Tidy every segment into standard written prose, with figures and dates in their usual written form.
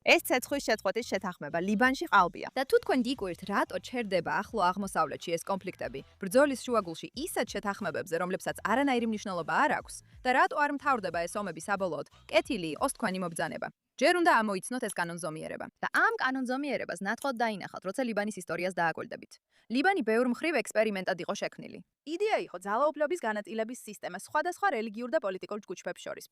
ეს ცეცხლის შეწყვეტის შეთანხმება ლიბანში ყალბია. და თუ თქვენ გიკვირთ, რატო ჩერდება ახლო აღმოსავლეთში ეს კონფლიქტები, ბრძოლის შუაგულში ისეთ შეთანხმებებზე, რომლებსაც არანაირი მნიშვნელობა არ აქვს, და რატო არ მთავრდება ეს ომები საბოლოოდ, კეთილი იყოს თქვენი მობრძანება. ჯერ უნდა ამოიცნოთ ეს კანონზომიერება. და ამ კანონზომიერებას ნათლად დაინახავთ, როცა ლიბანის ისტორიას დააკვირდებით. ლიბანი ბევრ მხრივ ექსპერიმენტად იყო შექმნილი. იდეა იყო ძალაუფლების განაწილების სისტემა სხვადასხვა რელიგიურ და პოლიტიკურ ჯგუფებს შორის,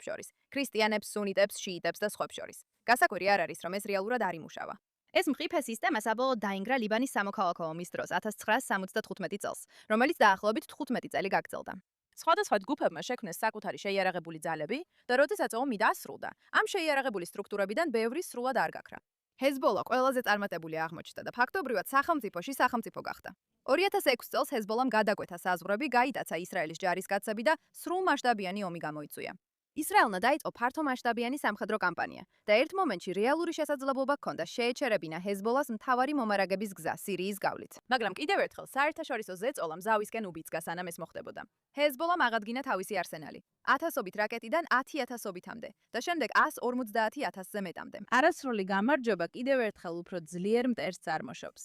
ქრისტიანებს, სუნიტებს, შიიტებს და სხვებს შორის. გასაკვირი არ არის, რომ ეს რეალურად არ იმუშავა. ეს მყიფე სისტემა საბოლოოდ დაინგრა ლიბანის სამოქალაქო ომის დროს 1975 წელს, რომელიც დაახლოებით 15 წელი გაგრძელდა. სხვადასხვა ჯგუფებმა შექმნეს საკუთარი შეიარაღებული ძალები და როდესაც ომი დასრულდა, ამ შეიარაღებული სტრუქტურებიდან ბევრი სრულად არ გაქრა. ჰეზბოლა ყველაზე წარმატებული აღმოჩნდა და ფაქტობრივად სახელმწიფოში სახელმწიფო გახდა. 2006 წელს ჰეზბოლამ გადაკვეთა საზღვრები, გაიტაცა ისრაელის ჯარისკაცები და სრულმასშტაბიანი ომი გამოიწვია. ისრაელმა დაიწყო ფართომასშტაბიანი სამხედრო კამპანია და ერთ მომენტში რეალური შესაძლებლობა ჰქონდა შეეჩერებინა ჰეზბოლას მთავარი მომარაგების გზა სირიის გავლით. მაგრამ კიდევ ერთხელ საერთაშორისო ზეწოლა მზავისკენ უბიძგა, სანამ ეს მოხდებოდა. ჰეზბოლამ აღადგინა თავისი არსენალი 1000-ობით რაკეტიდან 10,000-ობითამდე და შემდეგ 150,000-ზე მეტამდე. არასრული გამარჯვება კიდევ ერთხელ უფრო ძლიერ მტერს წარმოშობს.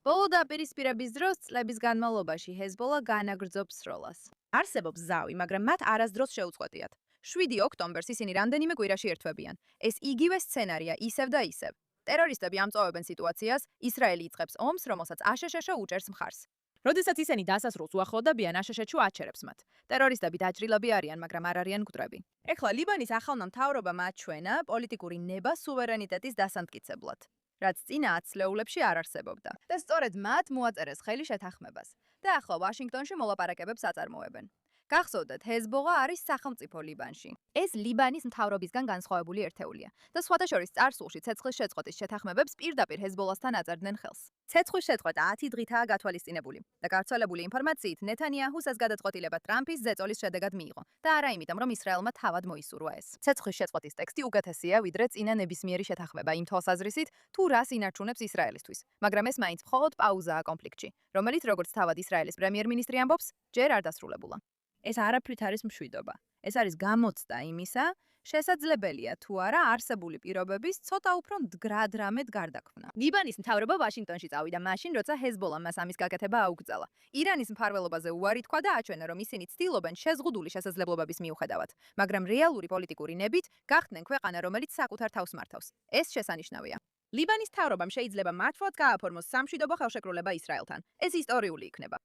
ბოლო დაპირისპირების დროს წლების განმავლობაში ჰეზბოლა განაგრძობს სროლას. არსებობს ზავი, მაგრამ მათ არასდროს შეუწყვეტიათ. 7 ოქტომბერს ისინი რამდენიმე კვირაში ერთვებიან. ეს იგივე სცენარია ისევ და ისევ. ტერორისტები ამწვავებენ სიტუაციას, ისრაელი იწყებს ომს, რომელსაც აშშ უჭერს მხარს. როდესაც ისინი დასასრულს უახლოვდებიან, აშშ აჩერებს მათ. ტერორისტები დაჭრილები არიან, მაგრამ არ არიან მკვდრები. ეხლა ლიბანის ახალმა მთავრობამ აჩვენა პოლიტიკური ნება სუვერენიტეტის დასამტკიცებლად, რაც წინა 10 წლეულებში არ არსებობდა. და სწორედ მათ მოაწერეს ხელი შეთანხმებას. და ახლა ვაშინგტონში მოლაპარაკებებს აწარმოებენ. გახსოვდეთ, ჰეზბოლა არის სახელმწიფო ლიბანში. ეს ლიბანის მთავრობისგან განსხვავებული ერთეულია და სხვათა შორის წარსულში ცეცხლის შეწყვეტის შეთანხმებებს პირდაპირ ჰეზბოლასთან აწევდნენ ხელს. ცეცხლის შეწყვეტა 10 დღითაა გათვალისწინებული და გავრცელებული ინფორმაციით ნეთანიაჰუს ეს გადაწყვეტილება ტრამპის ზეწოლის შედეგად მიიღო და არა იმიტომ, რომ ისრაელმა თავად მოისურვა ეს. ცეცხლის შეწყვეტის ტექსტი უკეთესია, ვიდრე წინა ნებისმიერი შეთანხმება იმ თვალსაზრისით, თუ რას ინარჩუნებს ისრაელისთვის, მაგრამ ეს მაინც მხოლოდ პაუზაა კონფლიქტში, რომელიც როგორც თავად ისრაელის პრემიერ-მინისტრი ამბობს, ჯერ არ დასრულებულა. ეს არაფრით არის მშვიდობა. ეს არის გამოცდა იმისა, შესაძლებელია თუ არა არსებული პირობების ცოტა უფრო მდგრად რამედ გარდაქმნა. ლიბანის მთავრობა ვაშინგტონში წავიდა მაშინ, როცა ჰეზბოლამ მას ამის გაკეთება აუგრძალა. ირანის მფარველობაზე უარი თქვა და აჩვენა, რომ ისინი ცდილობენ შეზღუდული შესაძლებლობების მიუხედავად, მაგრამ რეალური პოლიტიკური ნებით გახდნენ ქვეყანა, რომელიც საკუთარ თავს მართავს. ეს შესანიშნავია. ლიბანის მთავრობამ შეიძლება მართლაც გააფორმოს სამშვიდობო ხელშეკრულება ისრაელთან. ეს ისტორიული იქნება.